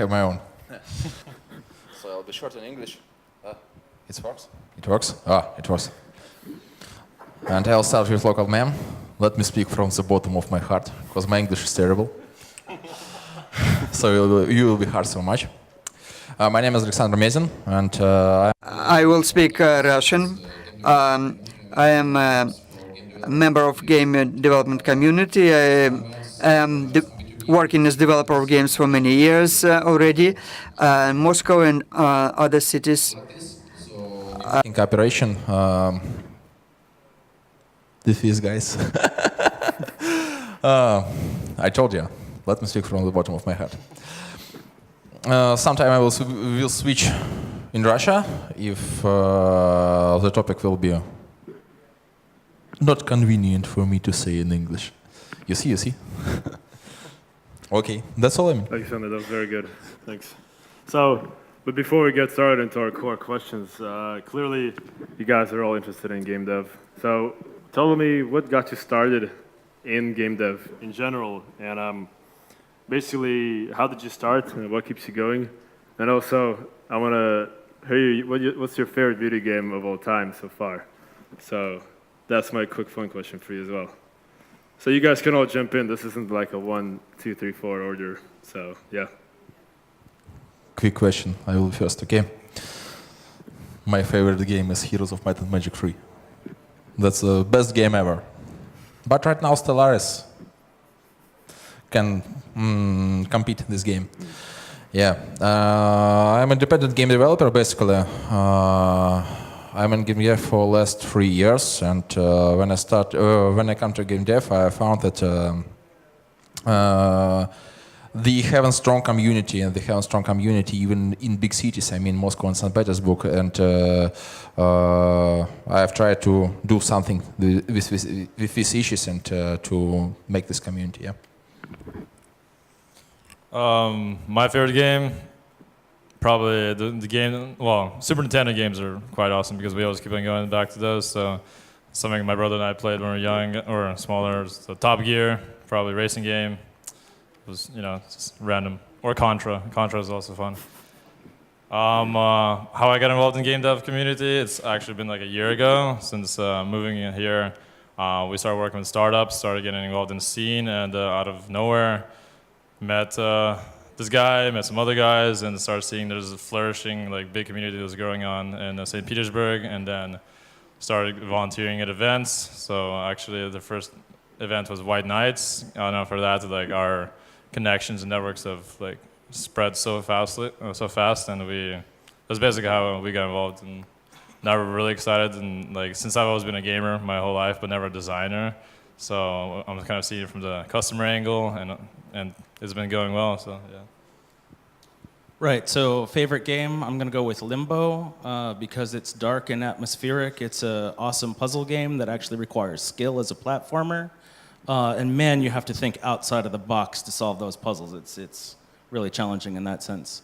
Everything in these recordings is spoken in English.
have my own. So I'll be short in English. It works? It works? It works. And I'll start with local meme. Let me speak from the bottom of my heart, because my English is terrible. So you will be heard so much. My name is Alexander Mezin, and I will speak Russian. I am a member of game development community. I am working as developer of games for many years already. Moscow and other cities. in cooperation, these guys. I told you. Let me speak from the bottom of my heart. Sometime I will switch in Russia if the topic will be not convenient for me to say in English. You see? Okay, that's all I mean. Alexander, that was very good. Thanks. So, but before we get started into our core questions, clearly you guys are all interested in game dev. So tell me what got you started in game dev in general, and basically, how did you start and what keeps you going? And also, I want to hear you, what's your favorite video game of all time so far? So that's my quick fun question for you as well. So you guys can all jump in. This isn't like a 1, 2, 3, 4 order. So yeah. Quick question. I will first, okay? My favorite game is Heroes of Might and Magic 3. That's the best game ever. But right now Stellaris can compete in this game. Yeah, I'm an independent game developer basically. I'm in game dev for the last 3 years, and when I come to game dev, I found that they have a strong community, and they have a strong community even in big cities. I mean Moscow and St. Petersburg, and I've tried to do something with these issues and to make this community. Yeah. My favorite game, probably the game, well, Super Nintendo games are quite awesome because we always keep on going back to those. So something my brother and I played when we were young or smaller. So Top Gear, probably racing game. It was, just random. Or Contra. Contra is also fun. How I got involved in game dev community, it's actually been like a year ago since moving in here. We started working with startups, started getting involved in the scene, and out of nowhere, met this guy, met some other guys, and started seeing there's a flourishing, big community that was growing on in St. Petersburg, and then started volunteering at events. So actually, the first event was White Nights. I don't know, for that, our connections and networks have spread so fast, and that's basically how we got involved. And now we're really excited, and since I've always been a gamer my whole life, but never a designer, so I'm kind of seeing it from the customer angle, and it's been going well. So yeah. Right. So favorite game, I'm going to go with Limbo because it's dark and atmospheric. It's an awesome puzzle game that actually requires skill as a platformer, and man, you have to think outside of the box to solve those puzzles. It's really challenging in that sense.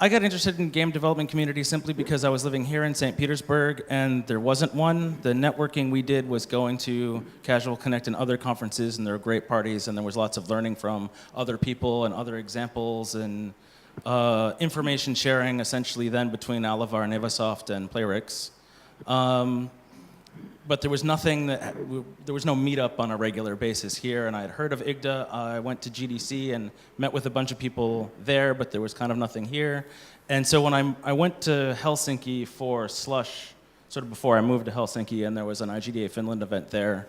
I got interested in game development community simply because I was living here in St. Petersburg and there wasn't one. The networking we did was going to Casual Connect and other conferences, and there were great parties, and there was lots of learning from other people and other examples and information sharing essentially then between Alivar and Avasoft and Playrix. But there was nothing there was no meetup on a regular basis here, and I had heard of IGDA. I went to GDC and met with a bunch of people there, but there was kind of nothing here. And so when I went to Helsinki for Slush, sort of before I moved to Helsinki, and there was an IGDA Finland event there.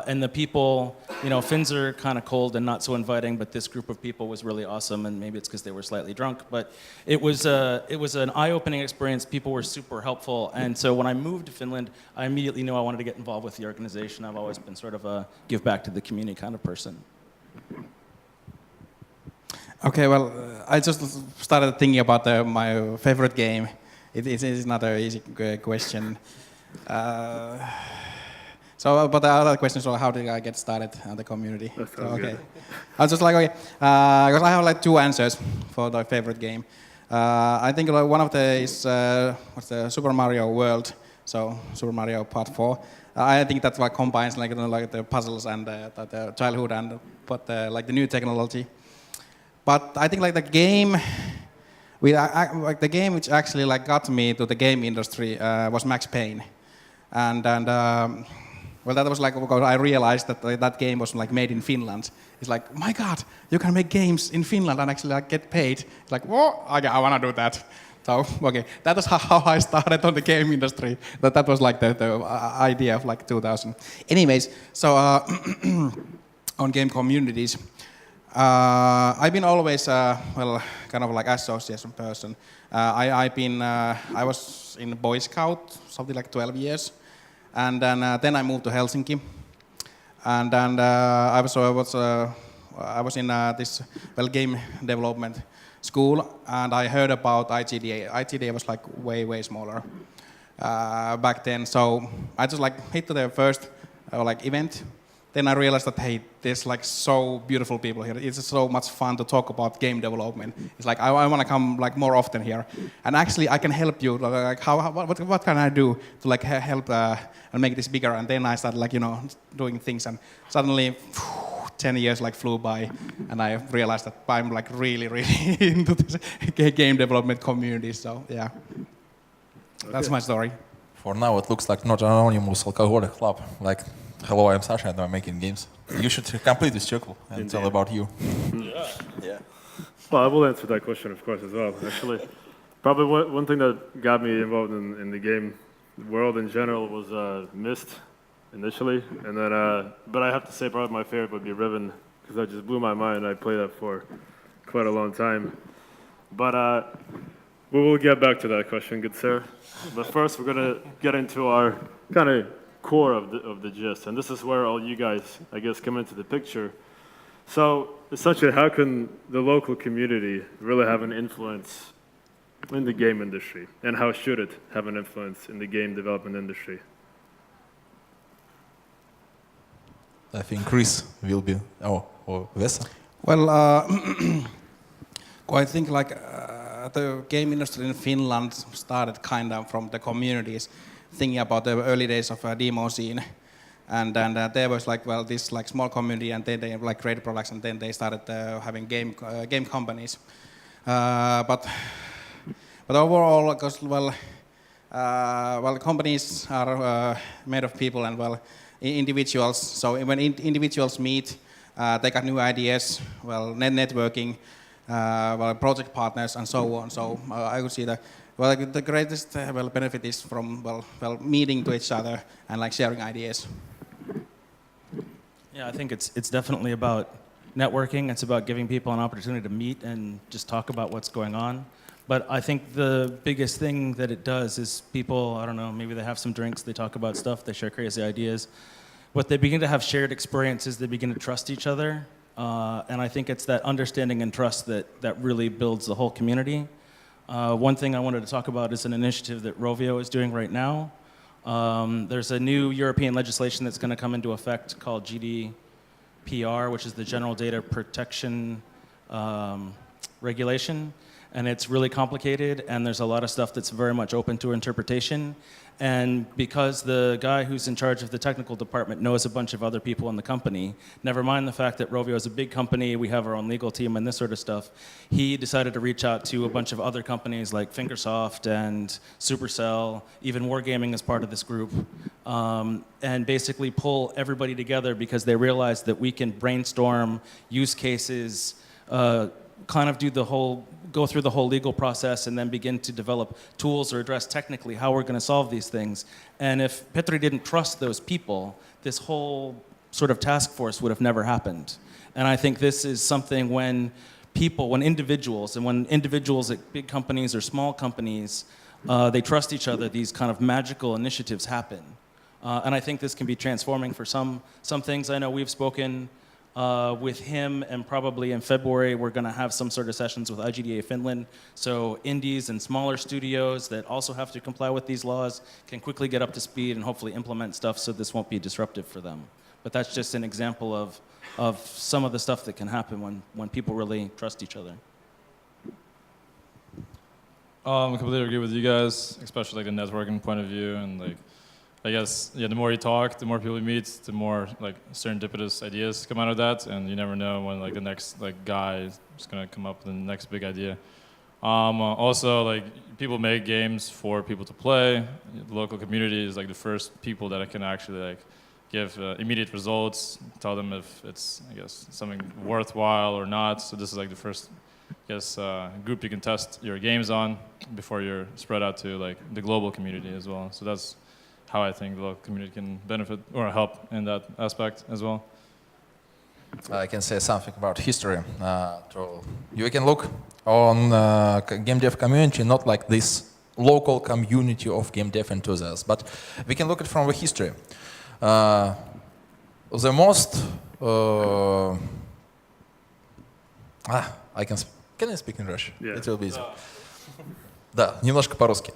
And the people, Finns are kind of cold and not so inviting, but this group of people was really awesome, and maybe it's because they were slightly drunk, but it was an eye-opening experience. People were super helpful, and so when I moved to Finland, I immediately knew I wanted to get involved with the organization. I've always been sort of a give back to the community kind of person. Okay, well, I just started thinking about my favorite game. It is not an easy question. But the other question is, how did I get started in the community? Okay. I was just because I have two answers for the favorite game. I think one of the is what's the Super Mario World, so Super Mario Part 4. I think that combines the puzzles and the childhood and the new technology. But I think like the game, like the game which actually like got me to the game industry was Max Payne, and well, that was like because I realized that that game was like made in Finland. It's like, my God, you can make games in Finland and actually like get paid. It's like, whoa, I want to do that. So okay, that was how I started on the game industry. That was like the idea of like 2000. Anyways, so on game communities, I've been always well, kind of like association person. I was in Boy Scout something like 12 years, and then I moved to Helsinki, and then I was in this game development school, and I heard about IGDA. IGDA was like way smaller back then, so I just like hit to the first like event. Then I realized that hey, there's like so beautiful people here. It's so much fun to talk about game development. It's like I want to come like more often here, and actually I can help you. Like what can I do to like help and make this bigger? And then I started like doing things, and suddenly 10 years like flew by, and I realized that I'm like really into this game development community. So yeah, that's my story. For now, it looks like not an anonymous alcoholic club. Like, hello, I'm Sasha, and I'm making games. You should complete this circle and tell about you. Yeah. Well, I will answer that question, of course, as well. Actually, probably one thing that got me involved in the game world in general was Myst initially, and then but I have to say probably my favorite would be Riven, because that just blew my mind. I played that for quite a long time. But we will get back to that question, good sir. But first, we're gonna get into our kind of core of the gist, and this is where all you guys, I guess, come into the picture. So, essentially, how can the local community really have an influence in the game industry, and how should it have an influence in the game development industry? I think Chris will be, or Vesa. Well, I think like the game industry in Finland started kind of from the communities, thinking about the early days of a demo scene, and then there was like this like small community, and then they like created products, and then they started having game companies, but overall, because companies are made of people and individuals. So when individuals meet, they got new ideas, networking, project partners, and so on. So I would see that the greatest benefit is from meeting to each other and like sharing ideas. Yeah, I think it's definitely about networking. It's about giving people an opportunity to meet and just talk about what's going on. But I think the biggest thing that it does is people, I don't know, maybe they have some drinks, they talk about stuff, they share crazy ideas. But they begin to have shared experiences, they begin to trust each other. And I think it's that understanding and trust that really builds the whole community. One thing I wanted to talk about is an initiative that Rovio is doing right now. There's a new European legislation that's going to come into effect called GDPR, which is the General Data Protection Regulation. And it's really complicated, and there's a lot of stuff that's very much open to interpretation. And because the guy who's in charge of the technical department knows a bunch of other people in the company, never mind the fact that Rovio is a big company, we have our own legal team and this sort of stuff, he decided to reach out to a bunch of other companies like Fingersoft and Supercell, even Wargaming is part of this group, and basically pull everybody together because they realized that we can brainstorm use cases, kind of go through the whole legal process and then begin to develop tools or address technically how we're going to solve these things. And if Petri didn't trust those people, this whole sort of task force would have never happened. And I think this is something when individuals at big companies or small companies, they trust each other, these kind of magical initiatives happen. And I think this can be transforming for some things. I know we've spoken with him, and probably in February we're going to have some sort of sessions with IGDA Finland, so indies and smaller studios that also have to comply with these laws can quickly get up to speed and hopefully implement stuff so this won't be disruptive for them. But that's just an example of some of the stuff that can happen when people really trust each other. I completely agree with you guys, especially like the networking point of view, and like I guess, yeah, the more you talk, the more people you meet, the more like serendipitous ideas come out of that, and you never know when like the next like guy is gonna come up with the next big idea. Also, like people make games for people to play. The local community is like the first people that can actually like give immediate results, tell them if it's, I guess, something worthwhile or not. So this is like the first, I guess, group you can test your games on before you're spread out to like the global community as well. So that's how I think the local community can benefit or help in that aspect as well. I can say something about history. You can look on game dev community, not like this local community of game dev enthusiasts, but we can look at from the history. The most can I speak in Russian? Yeah. It will be easier. Да, немножко по-русски.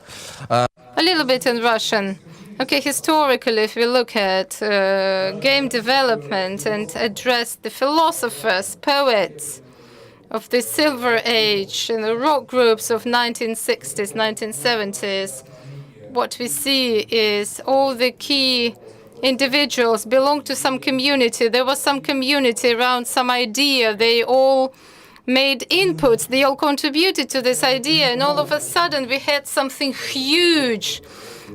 A little bit in Russian. Okay, historically, if we look at game development and address the philosophers, poets of the Silver Age and the rock groups of 1960s, 1970s, what we see is all the key individuals belong to some community. There was some community around some idea. They all made inputs. They all contributed to this idea. And all of a sudden, we had something huge,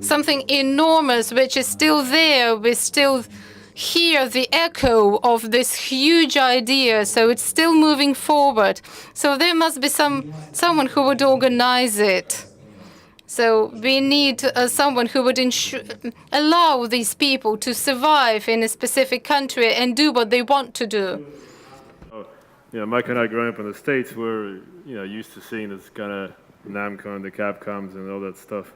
something enormous, which is still there. We still hear the echo of this huge idea. So it's still moving forward. So there must be someone who would organize it. So we need someone who would allow these people to survive in a specific country and do what they want to do. Mike and I growing up in the States, we're used to seeing this kind of Namco and the Capcoms and all that stuff.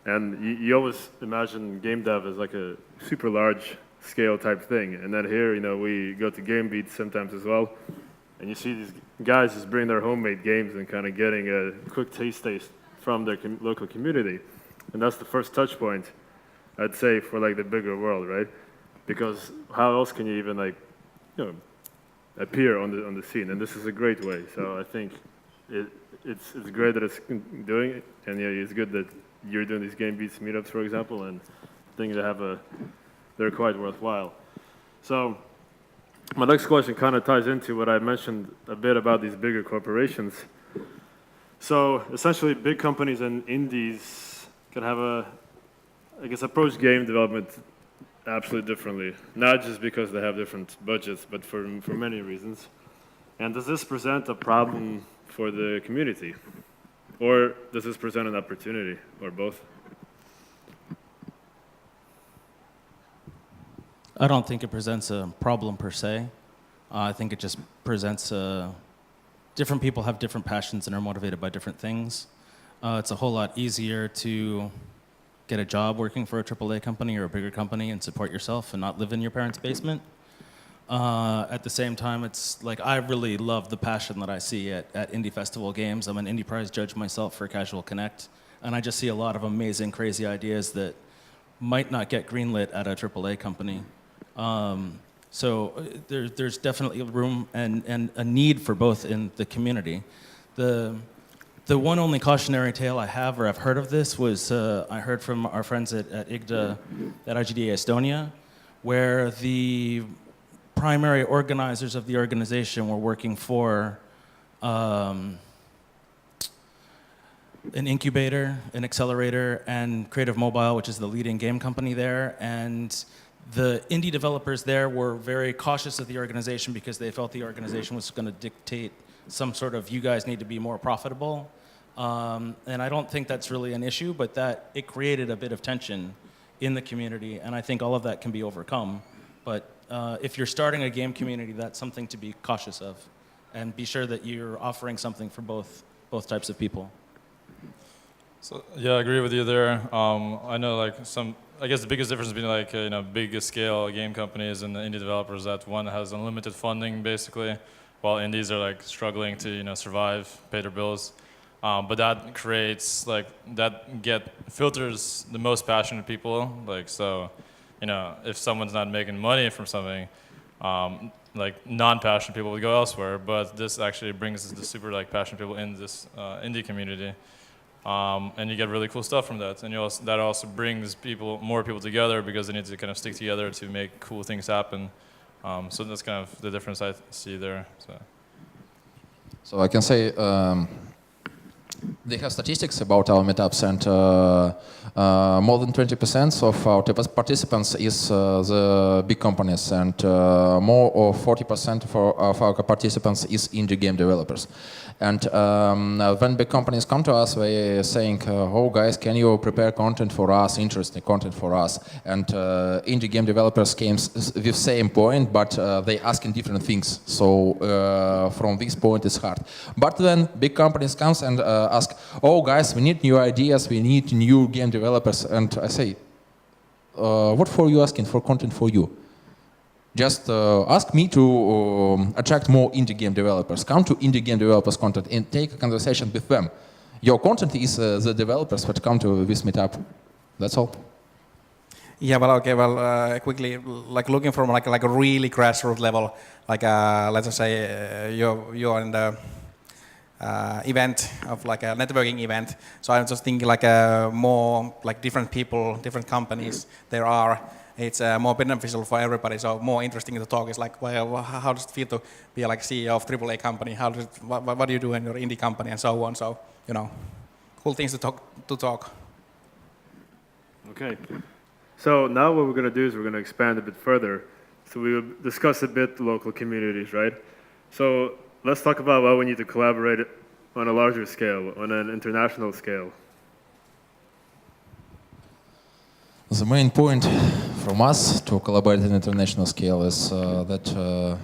And you always imagine game dev as like a super large scale type thing. And then here, we go to game beats sometimes as well. And you see these guys just bring their homemade games and kind of getting a quick taste from their local community. And that's the first touch point, I'd say, for like the bigger world, right? Because how else can you even appear on the scene? And this is a great way. So I think it's great that it's doing it, and it's good that you're doing these Game Beats meetups, for example, and I think they're quite worthwhile. So my next question kind of ties into what I mentioned a bit about these bigger corporations. So essentially, big companies and indies can have approach game development absolutely differently. Not just because they have different budgets, but for many reasons. And does this present a problem for the community? Or does this present an opportunity, or both? I don't think it presents a problem per se. I think it just presents different people have different passions and are motivated by different things. It's a whole lot easier to get a job working for a AAA company or a bigger company and support yourself and not live in your parents' basement. At the same time, it's like I really love the passion that I see at indie festival games. I'm an indie prize judge myself for Casual Connect, and I just see a lot of amazing, crazy ideas that might not get greenlit at a AAA company. So there's definitely room and a need for both in the community. The one only cautionary tale I have, or I've heard of this, was I heard from our friends at IGDA, at IGDA Estonia, where the primary organizers of the organization were working for an incubator, an accelerator, and Creative Mobile, which is the leading game company there. And the indie developers there were very cautious of the organization because they felt the organization was going to dictate some sort of, you guys need to be more profitable. And I don't think that's really an issue, but that it created a bit of tension in the community, and I think all of that can be overcome. But if you're starting a game community, that's something to be cautious of, and be sure that you're offering something for both types of people. So yeah, I agree with you there. I know I guess the biggest difference between big scale game companies and the indie developers, that one has unlimited funding basically, while indies are struggling to survive, pay their bills. But that creates filters the most passionate people. If someone's not making money from something, non-passionate people would go elsewhere. But this actually brings the super passionate people in this indie community. and you get really cool stuff from that. And that also brings more people together because they need to kind of stick together to make cool things happen. So that's kind of the difference I see there. So I can say they have statistics about our meetups, and more than 20% of our participants is the big companies, and more or 40% of our participants is indie game developers. And when big companies come to us, they are saying, "Oh, guys, can you prepare content for us, interesting content for us?" And indie game developers came with same point, but they asking different things. So from this point, it's hard. But then big companies comes and ask, "Oh, guys, we need new ideas, we need new game developers." And I say, "What for you asking for content for you? Just ask me to attract more indie game developers. Come to indie game developers content and take a conversation with them. Your content is the developers that come to this meetup. That's all." Yeah, well, okay, well, quickly, like looking from like a really grassroots level, like let's just say you're in the event of like a networking event. So I'm just thinking like more like different people, different companies there are. It's more beneficial for everybody. So more interesting to talk is like, well, how does it feel to be like CEO of AAA company? What do you do in your indie company and so on? So cool things to talk. Okay. So now what we're going to do is we're going to expand a bit further. So we will discuss a bit the local communities, right? So let's talk about why we need to collaborate on a larger scale, on an international scale. The main point from us to collaborate at an international scale is that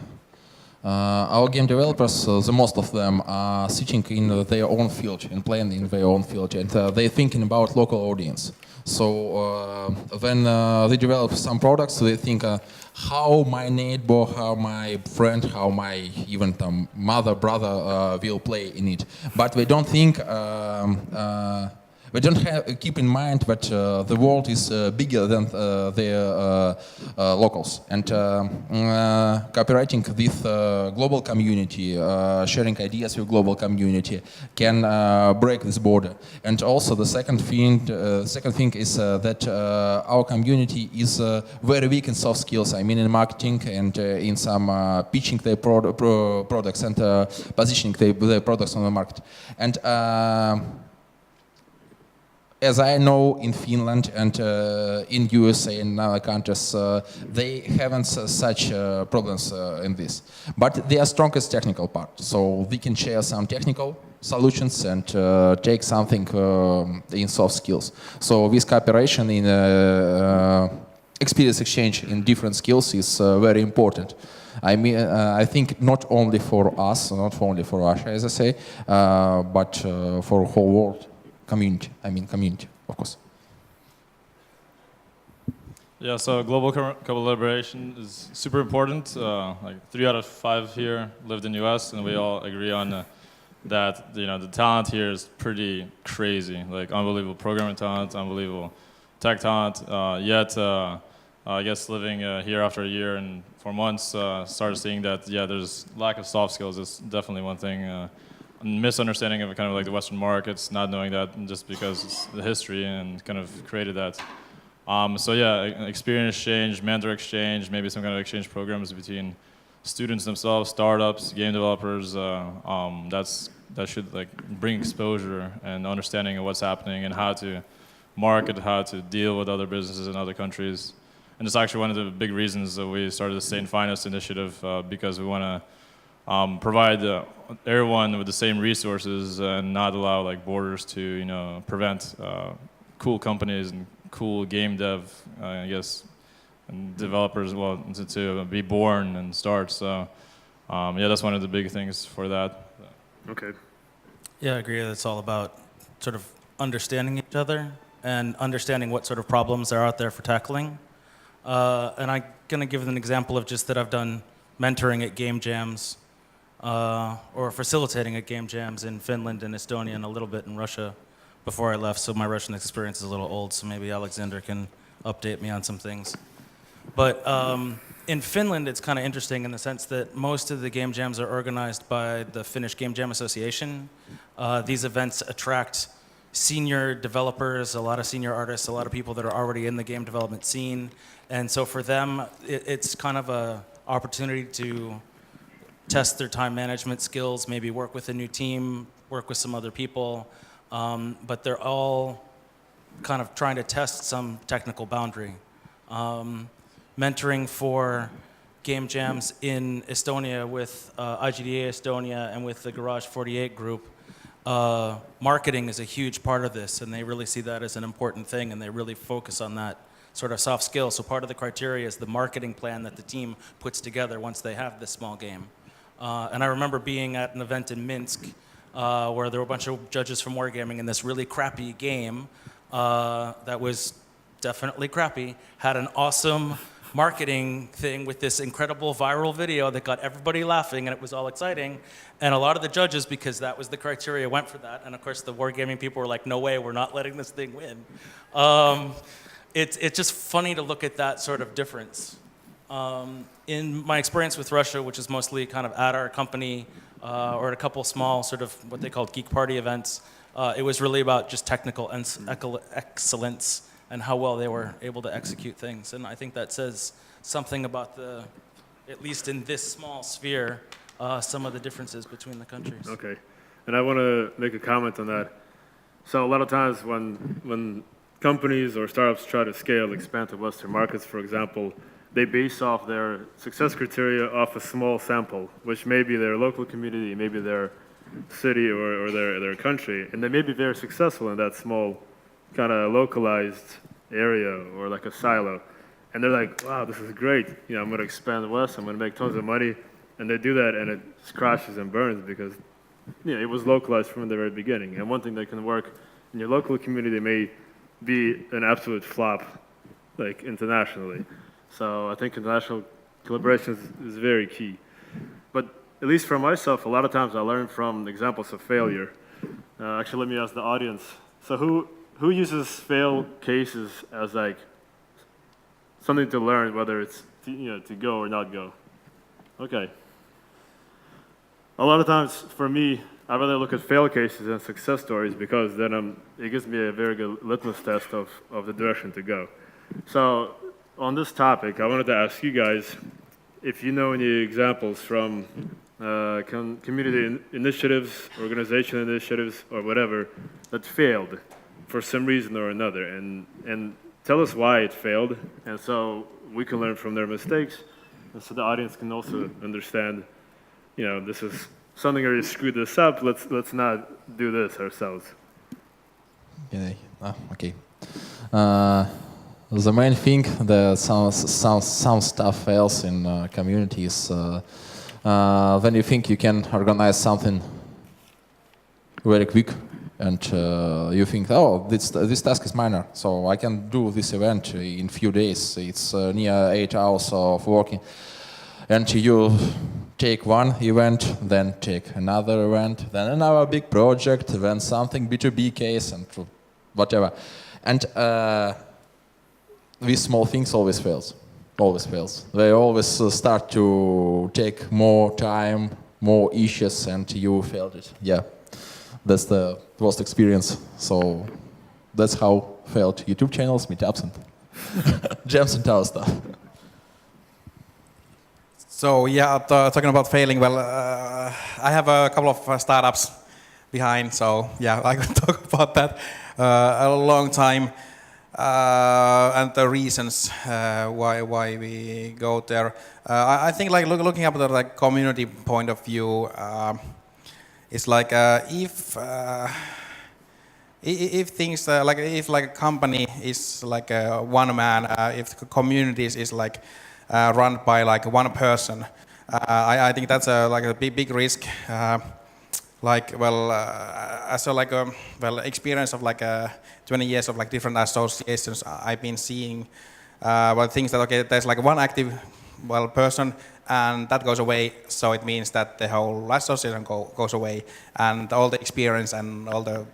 our game developers, the most of them, are sitting in their own field and playing in their own field, and they're thinking about local audience. So when they develop some products, they think how my neighbor, how my friend, how my even mother, brother will play in it. But they don't think. We don't keep in mind that the world is bigger than the locals, and cooperating with global community, sharing ideas with global community can break this border. And also the second thing is that our community is very weak in soft skills. I mean, in marketing and in some pitching their products and positioning their products on the market. And as I know, in Finland and in USA and other countries, they haven't such problems in this. But they are strongest technical part, so we can share some technical solutions and take something in soft skills. So this cooperation in experience exchange in different skills is very important. I mean, I think not only for us, not only for Russia, as I say, but for the whole world. Community, of course. Yeah, so global collaboration is super important. Like 3 out of 5 here lived in the US, and we all agree on that. The talent here is pretty crazy. Like unbelievable programming talent, unbelievable tech talent. Yet, I guess living here after a year and 4 months, started seeing that there's lack of soft skills. It's definitely one thing. Misunderstanding of kind of like the Western markets, not knowing that just because it's the history and kind of created that. So experience exchange, mentor exchange, maybe some kind of exchange programs between students themselves, startups, game developers. That should like bring exposure and understanding of what's happening and how to market, how to deal with other businesses in other countries. And it's actually one of the big reasons that we started the Sane Finance initiative because we want to provide everyone with the same resources and not allow like borders to prevent cool companies and cool game dev and developers to be born and start. So that's one of the big things for that. Okay. Yeah, I agree. It's all about sort of understanding each other and understanding what sort of problems are out there for tackling. And I'm gonna give an example of just that I've done mentoring at game jams. Or facilitating at game jams in Finland and Estonia and a little bit in Russia before I left, so my Russian experience is a little old, so maybe Alexander can update me on some things. But in Finland, it's kind of interesting in the sense that most of the game jams are organized by the Finnish Game Jam Association. These events attract senior developers, a lot of senior artists, a lot of people that are already in the game development scene. And so for them, it's kind of a opportunity to test their time management skills, maybe work with a new team, work with some other people. But they're all kind of trying to test some technical boundary. Mentoring for game jams in Estonia with IGDA Estonia and with the Garage 48 group, marketing is a huge part of this, and they really see that as an important thing, and they really focus on that sort of soft skill. So part of the criteria is the marketing plan that the team puts together once they have this small game. And I remember being at an event in Minsk where there were a bunch of judges from Wargaming, and this really crappy game that was definitely crappy had an awesome marketing thing with this incredible viral video that got everybody laughing, and it was all exciting. And a lot of the judges, because that was the criteria, went for that. And of course, the Wargaming people were like, no way, we're not letting this thing win. It's just funny to look at that sort of difference. In my experience with Russia, which is mostly kind of at our company or at a couple small sort of what they called geek party events, it was really about just technical excellence and how well they were able to execute things. And I think that says something about the, at least in this small sphere, some of the differences between the countries. Okay, and I want to make a comment on that. So a lot of times when companies or startups try to scale, expand to Western markets, for example, they base off their success criteria off a small sample, which may be their local community, maybe their city or their country, and they may be very successful in that small kind of localized area or like a silo. And they're like, wow, this is great. You know, I'm going to expand west, I'm going to make tons of money. And they do that and it crashes and burns because it was localized from the very beginning. And one thing that can work in your local community may be an absolute flop, like internationally. So I think international collaboration is very key. But at least for myself, a lot of times I learn from examples of failure. Actually, let me ask the audience. So who uses fail cases as like something to learn, whether it's to go or not go? Okay. A lot of times for me, I rather look at fail cases than success stories because then it gives me a very good litmus test of the direction to go. So on this topic, I wanted to ask you guys if you know any examples from community initiatives, organization initiatives, or whatever that failed for some reason or another, and tell us why it failed, and so we can learn from their mistakes, and so the audience can also understand, this is something where you screwed this up. Let's not do this ourselves. Okay. The main thing that some stuff fails in communities when you think you can organize something very quick, and you think, oh, this task is minor, so I can do this event in few days. It's near 8 hours of working, and you take one event, then take another event, then another big project, then something B2B case, and whatever. And these small things always fails. They always start to take more time, more issues, and you failed it. Yeah, that's the worst experience. So that's how failed YouTube channels, meetups, and jams and tower stuff. So yeah, talking about failing, well, I have a couple of startups behind, so yeah, I could talk about that a long time. And the reasons why we go there. I think like looking at the community point of view, it's like if things if a company is like one man, if the communities is like run by like one person, I think that's a big risk. As a experience of 20 years of different associations, I've been seeing things that there's one active person and that goes away, so it means that the whole association goes away and all the experience and all the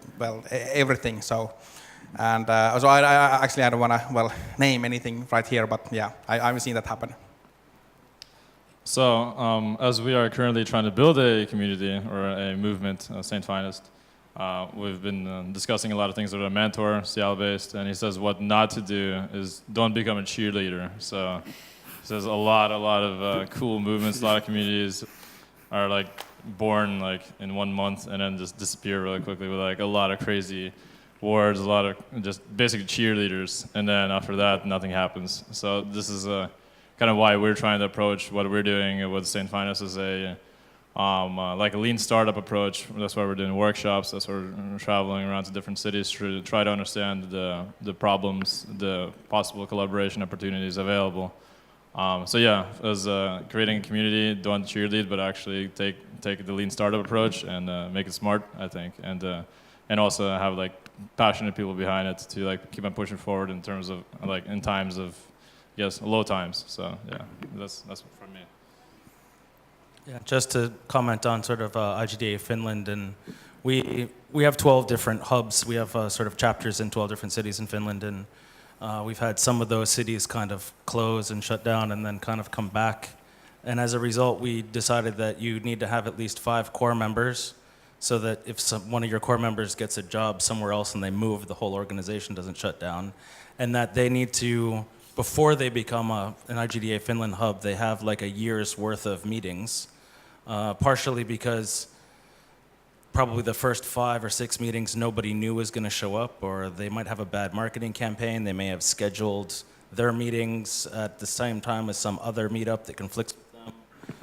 everything. So I don't want to name anything right here, but yeah, I've seen that happen. So, as we are currently trying to build a community or a movement, St. Finest, we've been discussing a lot of things with a mentor, Seattle-based, and he says what not to do is don't become a cheerleader. So he says a lot of cool movements, a lot of communities are like born like in 1 month and then just disappear really quickly with like a lot of crazy words, a lot of just basically cheerleaders, and then after that nothing happens. So this is kind of why we're trying to approach what we're doing with St. Finance as a like a lean startup approach. That's why we're doing workshops. That's why we're traveling around to different cities to try to understand the problems, the possible collaboration opportunities available. So yeah, as creating a community, don't cheerlead, but actually take the lean startup approach and make it smart, I think, and also have like passionate people behind it to like keep on pushing forward in terms of like in times of low times. So yeah, that's from me. Yeah, just to comment on sort of IGDA Finland, and we have 12 different hubs. We have sort of chapters in 12 different cities in Finland, and we've had some of those cities kind of close and shut down and then kind of come back. And as a result, we decided that you need to have at least 5 core members so that if one of your core members gets a job somewhere else and they move, the whole organization doesn't shut down. And that they need to, before they become an IGDA Finland hub, they have like a year's worth of meetings, partially because probably the first 5 or 6 meetings nobody knew was going to show up, or they might have a bad marketing campaign. They may have scheduled their meetings at the same time as some other meetup that conflicts with them.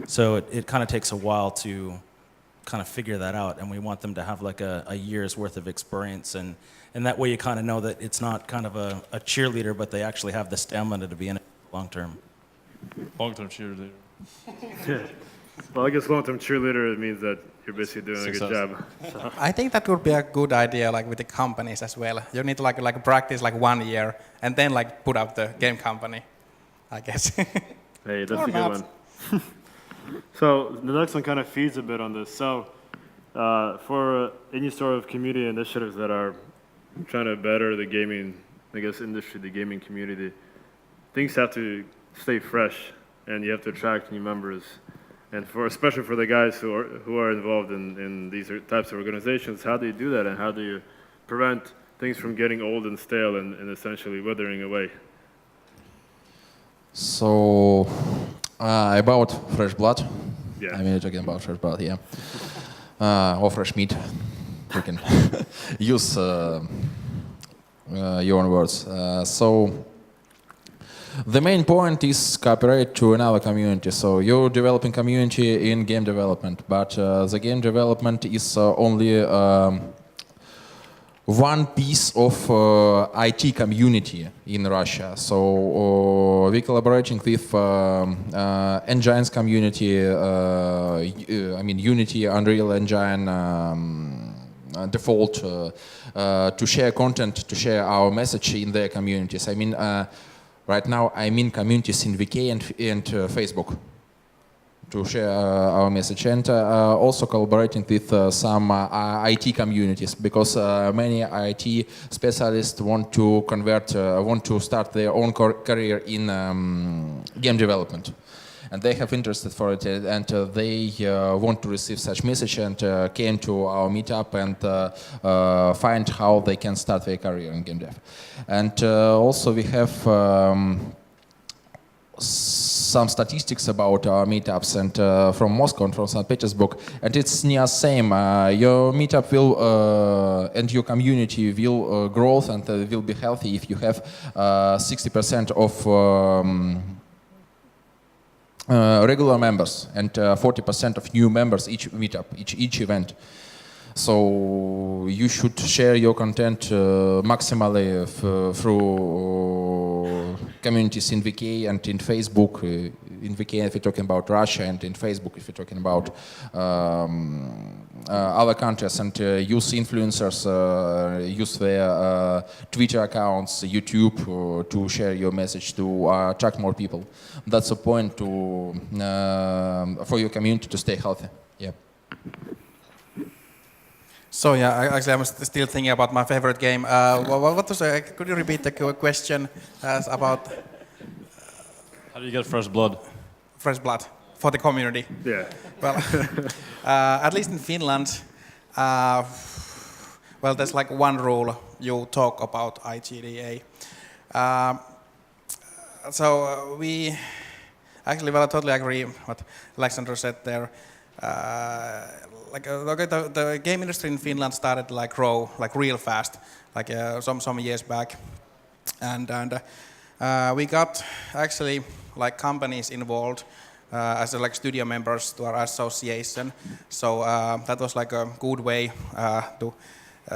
So it kind of takes a while to kind of figure that out, and we want them to have like a year's worth of experience, and that way you kind of know that it's not kind of a cheerleader, but they actually have the stamina to be in it long term. Long-term cheerleader. Well, I guess long-term cheerleader, it means that you're basically doing a good job. So. I think that would be a good idea, like with the companies as well. You need to like practice like 1 year and then like put up the game company, I guess. Hey, that's a good one. So the next one kind of feeds a bit on this. So for any sort of community initiatives that are trying to better the gaming, I guess, industry, the gaming community, things have to stay fresh, and you have to attract new members. And especially for the guys who are involved in these types of organizations, how do you do that, and how do you prevent things from getting old and stale and essentially withering away? So about fresh blood. Yeah. I mean, you're talking about fresh blood, yeah. Or fresh meat. You can use your own words. So the main point is cooperate to another community. So you're developing community in game development, but the game development is only one piece of IT community in Russia. So we're collaborating with Engine's community, I mean Unity, Unreal Engine, Default, to share content, to share our message in their communities. I mean, right now I'm in communities in VK and Facebook to share our message, and also collaborating with some IT communities, because many IT specialists want to want to start their own career in game development, and they have interested for it, and they want to receive such message, and came to our meetup and find how they can start their career in game dev. And also we have some statistics about our meetups, and from Moscow and from St. Petersburg, and it's near same. Your meetup will and your community will grow and will be healthy if you have 60% of regular members and 40% of new members each meetup, each event. So you should share your content maximally through communities in VK and in Facebook. In VK if you're talking about Russia, and in Facebook if you're talking about other countries, and use influencers, use their Twitter accounts, YouTube, to share your message, to attract more people. That's the point to for your community to stay healthy. Yeah. So yeah, actually I'm still thinking about my favorite game. What was could you repeat the question about? How do you get fresh blood? Fresh blood for the community. Yeah. Well, at least in Finland, well, there's like one rule you talk about IGDA. We actually, well, I totally agree what Alexander said there. The game industry in Finland started to grow real fast, some years back, and we got actually companies involved as studio members to our association. So that was a good way to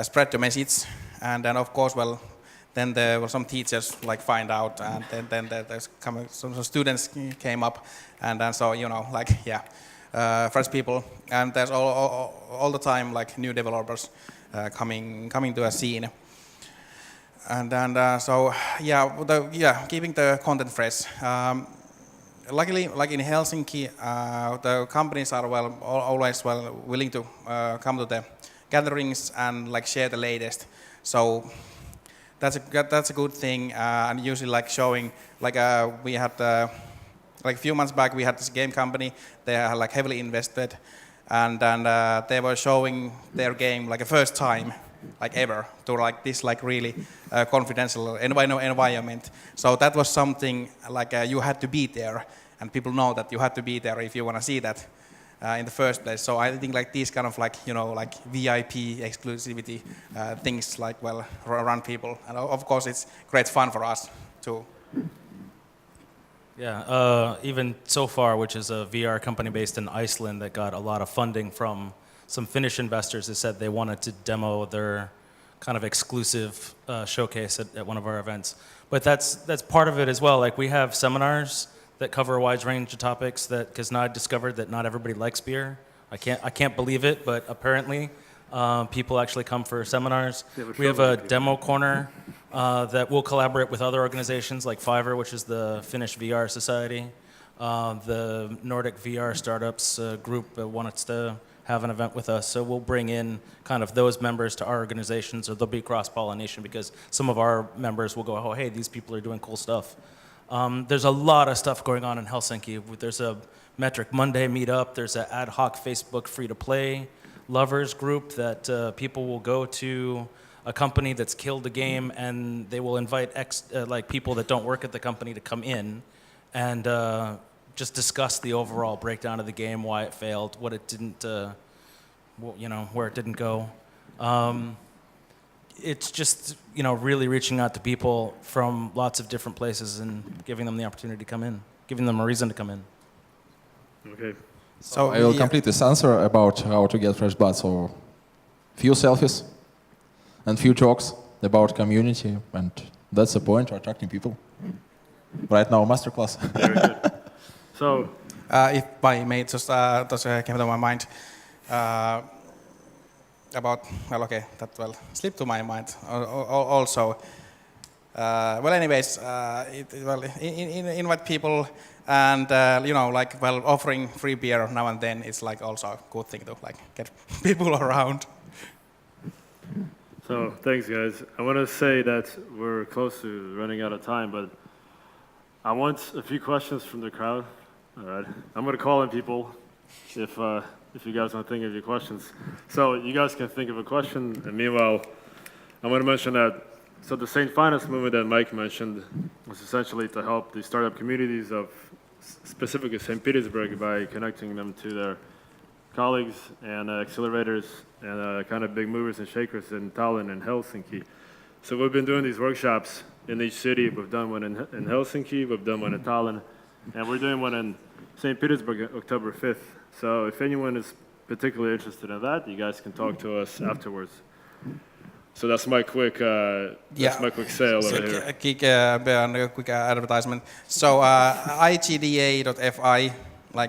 spread the message. And then of course, well, then there were some teachers find out, and then there's some students came up, and then so fresh people, and there's all the time new developers coming to a scene, and keeping the content fresh. Luckily, in Helsinki, the companies are always willing to come to the gatherings and share the latest. So that's a good thing, and usually showing we had a few months back we had this game company. They are heavily invested, and they were showing their game a first time ever to this really confidential environment. So that was something you had to be there, and people know that you had to be there if you want to see that in the first place. So I think these kind of VIP exclusivity things around people, and of course it's great fun for us too. Yeah, even So Far, which is a VR company based in Iceland that got a lot of funding from some Finnish investors, that said they wanted to demo their kind of exclusive showcase at one of our events. But that's part of it as well. We have seminars that cover a wide range of topics, because now I discovered that not everybody likes beer. I can't believe it, but apparently people actually come for seminars. We have a demo corner that will collaborate with other organizations like Fiverr, which is the Finnish VR Society. The Nordic VR Startups group wanted to have an event with us, so we'll bring in kind of those members to our organization, so there'll be cross-pollination, because some of our members will go, oh, hey, these people are doing cool stuff. There's a lot of stuff going on in Helsinki. There's a Metric Monday meetup. There's an ad hoc Facebook free-to-play lovers group that people will go to a company that's killed the game, and they will invite people that don't work at the company to come in and just discuss the overall breakdown of the game, why it failed, what it didn't, where it didn't go. It's just really reaching out to people from lots of different places and giving them the opportunity to come in, giving them a reason to come in. Okay. So I will complete this answer about how to get fresh blood. So few selfies and few talks about community, and that's the point, attracting people. Right now, masterclass. Very good. So, if I may just came to my mind about, slipped to my mind also. Invite people, and offering free beer now and then is also a good thing to get people around. So thanks, guys. I want to say that we're close to running out of time, but I want a few questions from the crowd. All right, I'm going to call in people if you guys want to think of your questions. So you guys can think of a question, and meanwhile, I want to mention that, so the St. Finance movement that Mike mentioned was essentially to help the startup communities of specifically St. Petersburg by connecting them to their colleagues and accelerators and kind of big movers and shakers in Tallinn and Helsinki. So we've been doing these workshops in each city. We've done one in Helsinki, we've done one in Tallinn, and we're doing one in St. Petersburg October 5th. So if anyone is particularly interested in that, you guys can talk to us afterwards. So that's my quick sale over here. Quick advertisement. So IGDA.fi,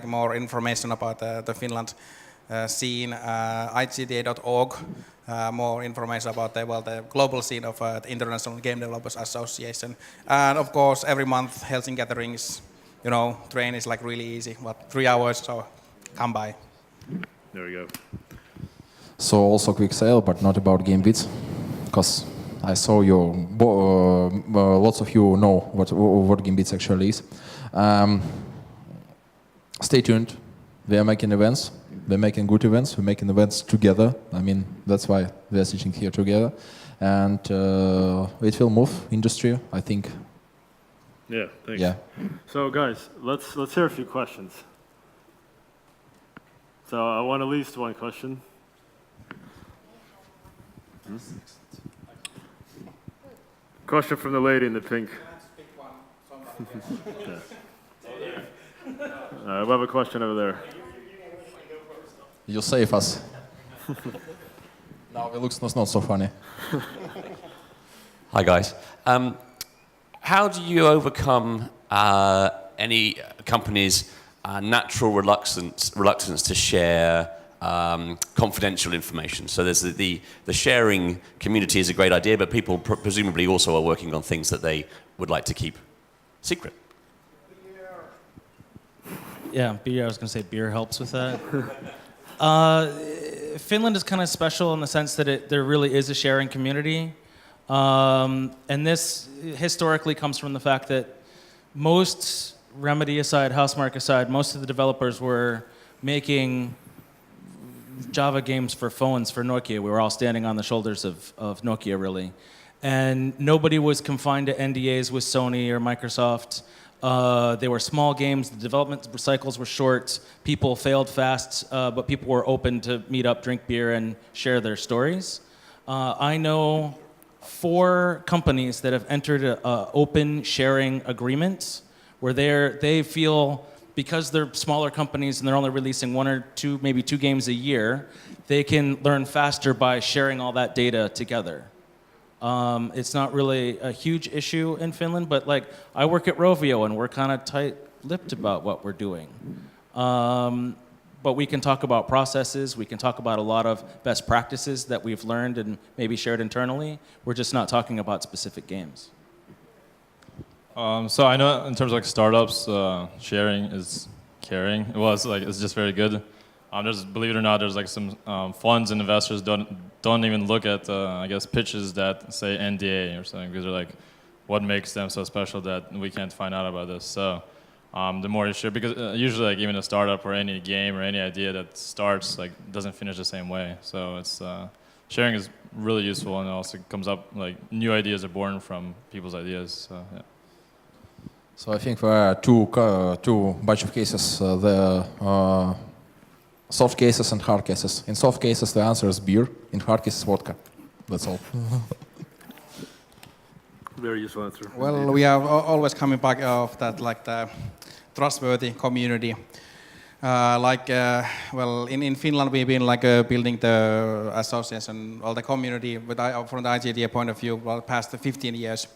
more information about the Finland scene. IGDA.org, more information about the global scene of the International Game Developers Association. And of course, every month Helsinki gatherings. Train is really easy. 3 hours? So come by. There we go. So also quick sale, but not about game bits, because I saw lots of you know what game bits actually is. Stay tuned. We are making events. We're making good events. We're making events together. I mean, that's why we're sitting here together. And it will move industry, I think. Yeah, thanks. Yeah. So guys, let's hear a few questions. So I want at least one question. Question from the lady in the pink. We have a question over there. You save us. Now it looks not so funny. Hi guys. How do you overcome any company's natural reluctance to share confidential information? So there's the sharing community is a great idea, but people presumably also are working on things that they would like to keep secret. Yeah, beer. I was going to say beer helps with that. Finland is kind of special in the sense that there really is a sharing community. And this historically comes from the fact that most, Remedy aside, Housemarque aside, most of the developers were making Java games for phones for Nokia. We were all standing on the shoulders of Nokia, really. And nobody was confined to NDAs with Sony or Microsoft. They were small games, the development cycles were short, people failed fast, but people were open to meet up, drink beer, and share their stories. I know 4 companies that have entered an open sharing agreement where they feel, because they're smaller companies and they're only releasing 1 or 2, maybe 2 games a year, they can learn faster by sharing all that data together. It's not really a huge issue in Finland, but like I work at Rovio and we're kind of tight-lipped about what we're doing. But we can talk about processes, we can talk about a lot of best practices that we've learned and maybe shared internally. We're just not talking about specific games. So I know in terms of like startups, sharing is caring. Well, it's just very good. There's, believe it or not, there's like some funds and investors don't even look at I guess pitches that say NDA or something, because they're like, what makes them so special that we can't find out about this? So the more you share, because usually like even a startup or any game or any idea that starts like doesn't finish the same way. So it's sharing is really useful, and it also comes up like new ideas are born from people's ideas. So yeah. So I think there are two bunch of cases. The soft cases and hard cases. In soft cases, the answer is beer. In hard cases, vodka. That's all. Very useful answer. Well, we are always coming back of that, like the trustworthy community. Well, in Finland, we've been like building the association, or the community, from the IGDA point of view, well, past 15 years.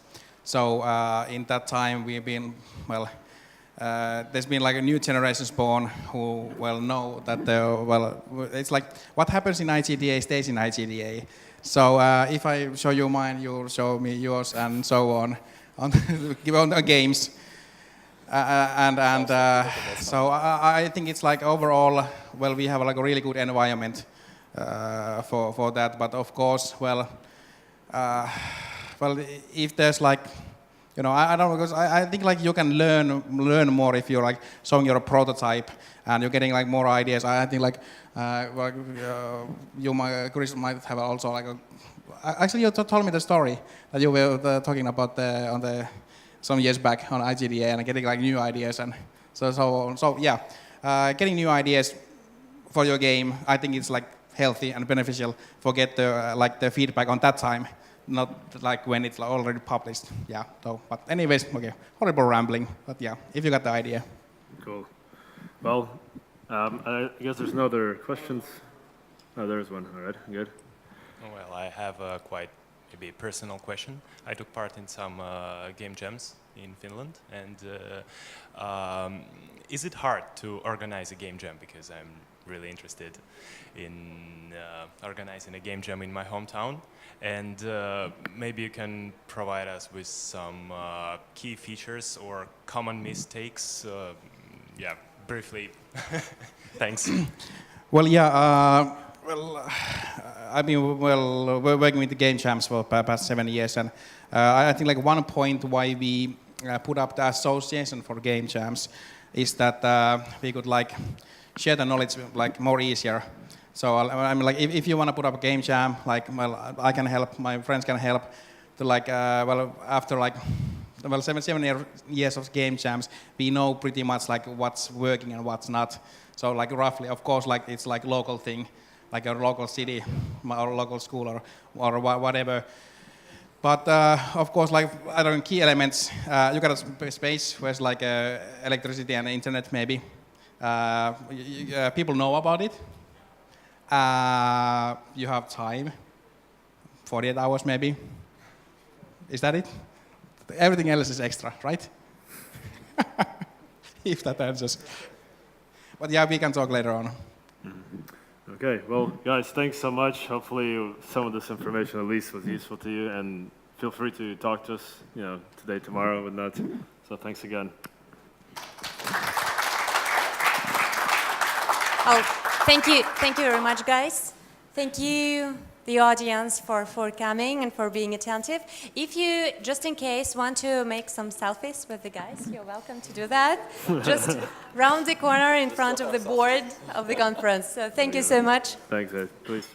So in that time, we've been, well, there's been like a new generation born who well know that it's like what happens in IGDA stays in IGDA. So if I show you mine, you'll show me yours, and so on the games. So I think it's like overall, well, we have like a really good environment for that. But of course, well, if there's like, you know, I don't know, because I think like you can learn more if you're like showing your prototype and you're getting like more ideas. I think like Chris might have also like actually you told me the story that you were talking about some years back on IGDA and getting like new ideas and so on. So yeah, getting new ideas for your game, I think it's like healthy and beneficial for get the feedback on that time. Not like when it's already published. Yeah. So, but anyways, okay. Horrible rambling. But yeah, if you got the idea. Cool. Well, I guess there's no other questions. Oh, there's one. All right. Good. Well, I have a quite maybe personal question. I took part in some game jams in Finland, and is it hard to organize a game jam? Because I'm really interested in organizing a game jam in my hometown. And maybe you can provide us with some key features or common mistakes. Yeah, briefly. Thanks. Well, yeah. I've been we're working with the game jams for the past 7 years, and I think like one point why we put up the association for game jams is that we could like share the knowledge like more easier. So I'm like, if you want to put up a game jam, like, well, I can help. My friends can help. To like, after like, 7 years of game jams, we know pretty much like what's working and what's not. So like roughly, of course, like it's like local thing, like a local city or local school or whatever. But of course, like other key elements, you got a space where it's like electricity and internet maybe. People know about it. You have time, 48 hours maybe. Is that it? Everything else is extra, right? If that answers. But yeah, we can talk later on. Okay, well, guys, thanks so much. Hopefully some of this information at least was useful to you, and feel free to talk to us, today, tomorrow, whatnot. So thanks again. Oh, thank you very much, guys. Thank you, the audience, for coming and for being attentive. If you, just in case, want to make some selfies with the guys, you're welcome to do that. Just round the corner in front of the board of the conference. So thank you so much. Thanks, Ed. Please.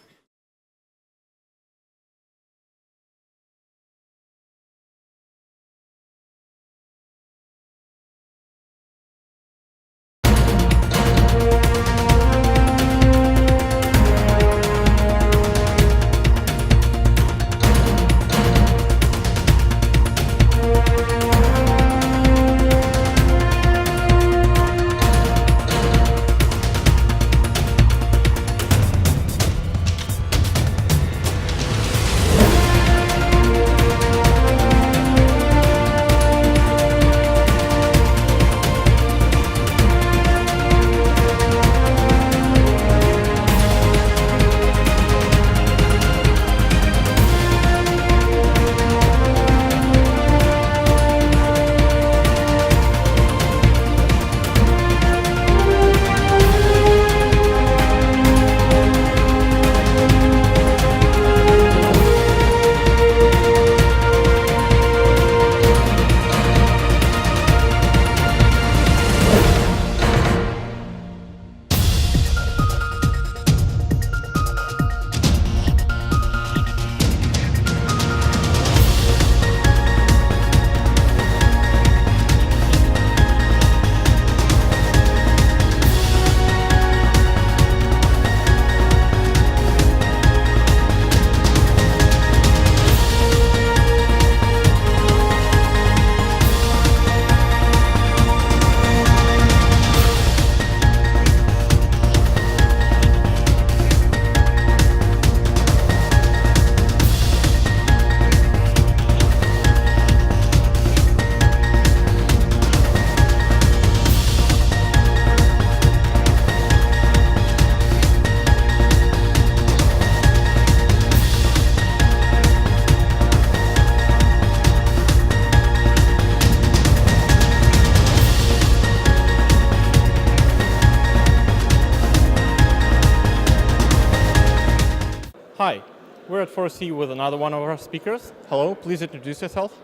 Hi, we're at 4C with another one of our speakers. Hello, please introduce yourself.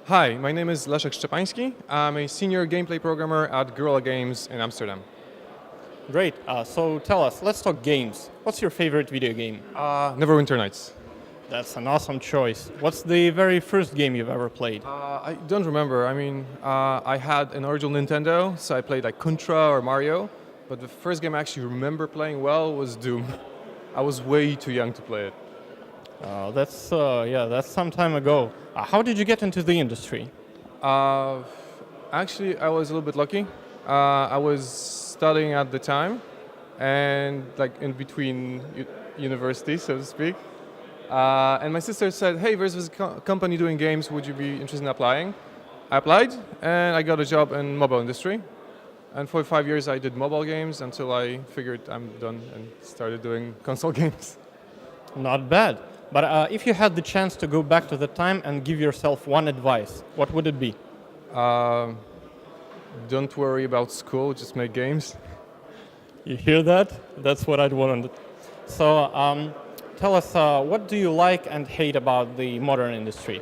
Hi, my name is Leszek Szczepański. I'm a senior gameplay programmer at Guerrilla Games in Amsterdam. Great, so tell us, let's talk games. What's your favorite video game? Neverwinter Nights. That's an awesome choice. What's the very first game you've ever played? I don't remember. I mean, I had an original Nintendo, so I played like Contra or Mario. But the first game I actually remember playing well was Doom. I was way too young to play it. That's some time ago. How did you get into the industry? Actually, I was a little bit lucky. I was studying at the time, and like in between universities, so to speak. And my sister said, "Hey, there's this company doing games. Would you be interested in applying?" I applied, and I got a job in mobile industry. And for 5 years, I did mobile games until I figured I'm done and started doing console games. Not bad. But if you had the chance to go back to the time and give yourself one advice, what would it be? Don't worry about school, just make games. You hear that? That's what I'd wanted. So tell us, what do you like and hate about the modern industry?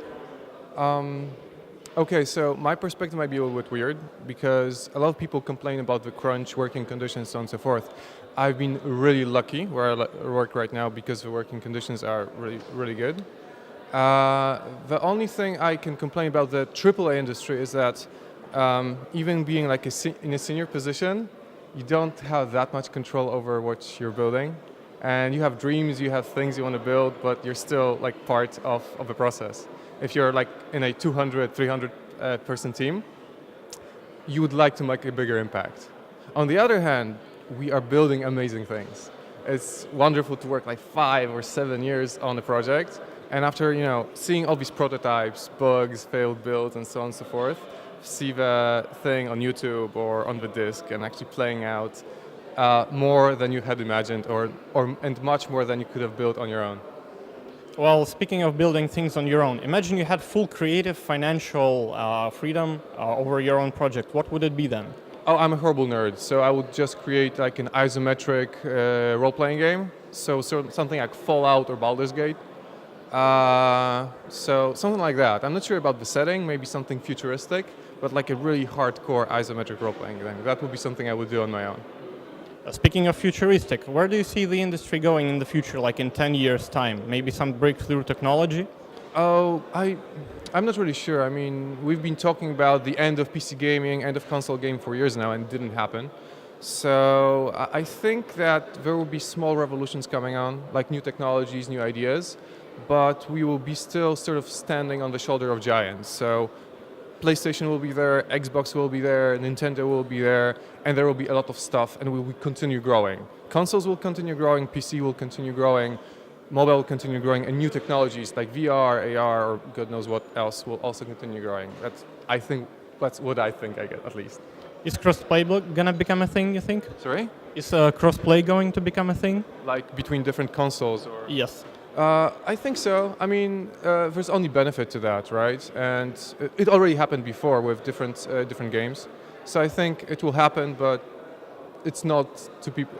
Okay, so my perspective might be a little bit weird because a lot of people complain about the crunch, working conditions, so on and so forth. I've been really lucky where I work right now because the working conditions are really, really good. The only thing I can complain about the AAA industry is that even being like in a senior position, you don't have that much control over what you're building. And you have dreams, you have things you want to build, but you're still like part of the process. If you're like in a 200, 300 person team, you would like to make a bigger impact. On the other hand, we are building amazing things. It's wonderful to work like 5 or 7 years on a project, and after seeing all these prototypes, bugs, failed builds, and so on and so forth, see the thing on YouTube or on the disk and actually playing out more than you had imagined, and much more than you could have built on your own. Well, speaking of building things on your own, imagine you had full creative financial freedom over your own project. What would it be then? Oh, I'm a horrible nerd, so I would just create like an isometric role-playing game. So something like Fallout or Baldur's Gate. So something like that. I'm not sure about the setting, maybe something futuristic, but like a really hardcore isometric role-playing game. That would be something I would do on my own. Speaking of futuristic, where do you see the industry going in the future, like in 10 years' time? Maybe some breakthrough technology? Oh, I'm not really sure. I mean, we've been talking about the end of PC gaming, end of console gaming for years now, and it didn't happen. So I think that there will be small revolutions coming on, like new technologies, new ideas, but we will be still sort of standing on the shoulder of giants. So PlayStation will be there, Xbox will be there, Nintendo will be there, and there will be a lot of stuff, and we will continue growing. Consoles will continue growing, PC will continue growing, mobile will continue growing, and new technologies like VR, AR, or God knows what else will also continue growing. That's what I think, at least. Is crossplay gonna become a thing, you think? Sorry? Is crossplay going to become a thing? Like between different consoles? Or? Yes. I think so. I mean, there's only benefit to that, right? And it already happened before with different games. So I think it will happen, but it's not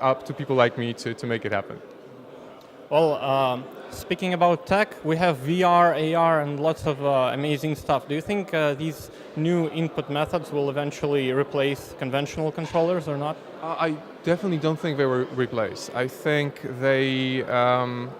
up to people like me to make it happen. Well, speaking about tech, we have VR, AR, and lots of amazing stuff. Do you think these new input methods will eventually replace conventional controllers or not? I definitely don't think they will replace. I think they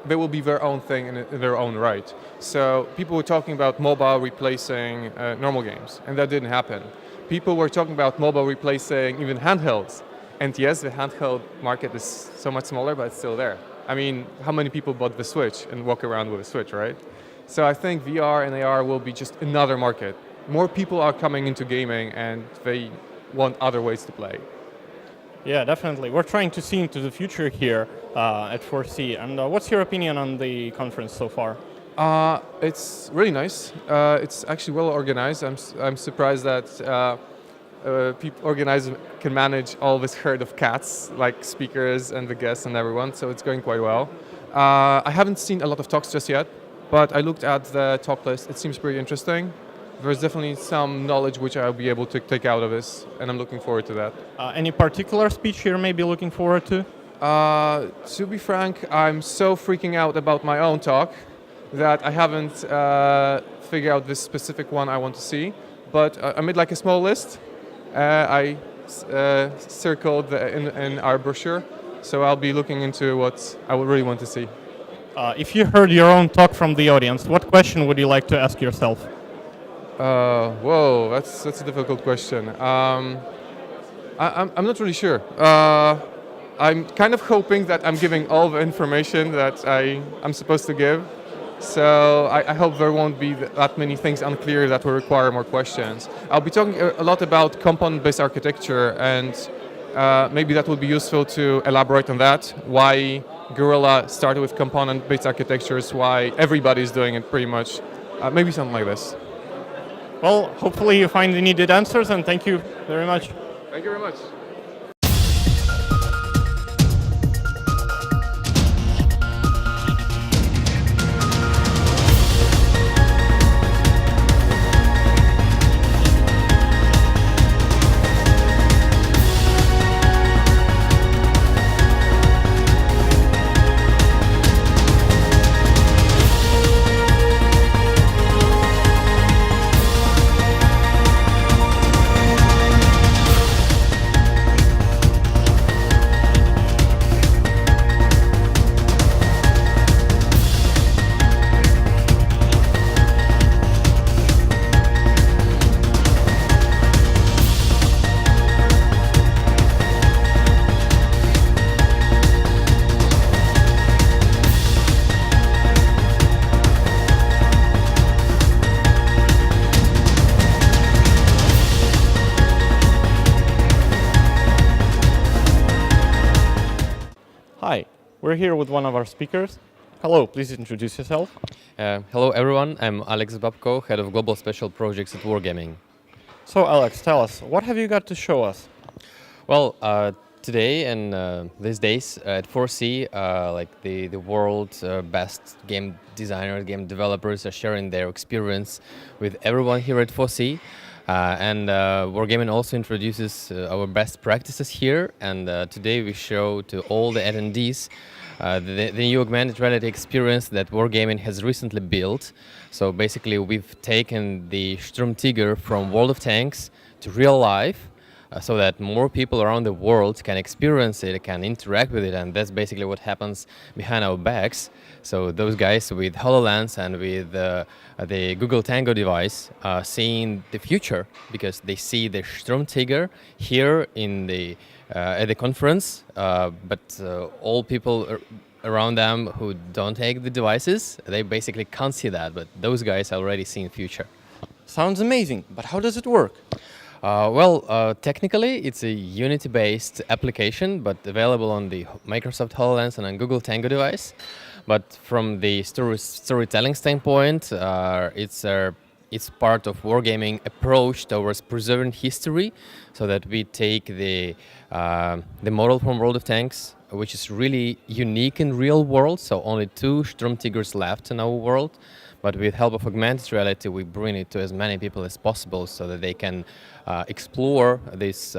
will be their own thing in their own right. So people were talking about mobile replacing normal games, and that didn't happen. People were talking about mobile replacing even handhelds. And yes, the handheld market is so much smaller, but it's still there. I mean, how many people bought the Switch and walk around with a Switch, right? So I think VR and AR will be just another market. More people are coming into gaming and they want other ways to play. Yeah, definitely. We're trying to see into the future here at 4C. And what's your opinion on the conference so far? It's really nice. It's actually well organized. I'm surprised that organizers can manage all this herd of cats, like speakers and the guests and everyone, so it's going quite well. I haven't seen a lot of talks just yet, but I looked at the talk list. It seems pretty interesting. There's definitely some knowledge which I'll be able to take out of this, and I'm looking forward to that. Any particular speech you're maybe looking forward to? To be frank, I'm so freaking out about my own talk that I haven't figured out this specific one I want to see, but I made like a small list. I circled in our brochure, so I'll be looking into what I would really want to see. If you heard your own talk from the audience, what question would you like to ask yourself? Whoa, that's a difficult question. I'm not really sure. I'm kind of hoping that I'm giving all the information that I'm supposed to give. So I hope there won't be that many things unclear that will require more questions. I'll be talking a lot about component-based architecture, and maybe that would be useful to elaborate on that, why Gorilla started with component-based architectures, why everybody's doing it pretty much. Maybe something like this. Well, hopefully you find the needed answers, and thank you very much. Thank you very much. we're here with one of our speakers. Hello, please introduce yourself. Hello everyone, I'm Alex Babko, Head of Global Special Projects at Wargaming. So Alex, tell us, what have you got to show us? Well, today and these days at 4C, like the world's best game designers, game developers are sharing their experience with everyone here at 4C. And Wargaming also introduces our best practices here, and today we show to all the attendees the new augmented reality experience that Wargaming has recently built. So basically we've taken the Sturmtiger from World of Tanks to real life, so that more people around the world can experience it, can interact with it, and that's basically what happens behind our backs. So those guys with HoloLens and with the Google Tango device are seeing the future, because they see the Sturmtiger here in the at the conference, but all people around them who don't take the devices, they basically can't see that, but those guys are already seeing future. Sounds amazing, but how does it work? Technically it's a Unity-based application, but available on the Microsoft HoloLens and on Google Tango device. But from the storytelling standpoint, it's part of Wargaming approach towards preserving history, so that we take the model from World of Tanks, which is really unique in real world, so only 2 Sturmtigers left in our world. But with help of augmented reality, we bring it to as many people as possible, so that they can explore this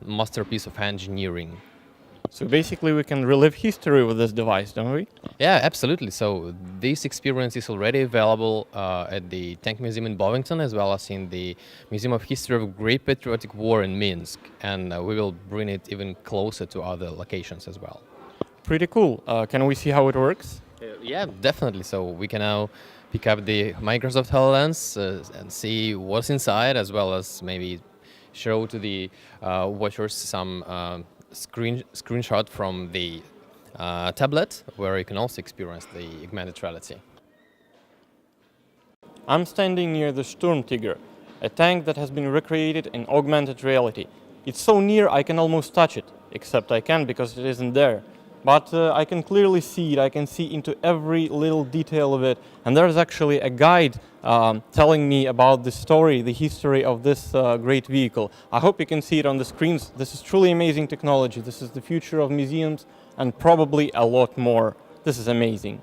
masterpiece of engineering. So basically we can relive history with this device, don't we? Yeah, absolutely. So this experience is already available at the Tank Museum in Bovington, as well as in the Museum of History of Great Patriotic War in Minsk. And we will bring it even closer to other locations as well. Pretty cool. Can we see how it works? Yeah, definitely. So we can now pick up the Microsoft HoloLens and see what's inside, as well as maybe show to the watchers some screenshot from the tablet, where you can also experience the augmented reality. I'm standing near the Sturmtiger, a tank that has been recreated in augmented reality. It's so near I can almost touch it, except I can't because it isn't there. But I can clearly see it, I can see into every little detail of it, and there's actually a guide telling me about the story, the history of this great vehicle. I hope you can see it on the screens. This is truly amazing technology. This is the future of museums and probably a lot more. This is amazing.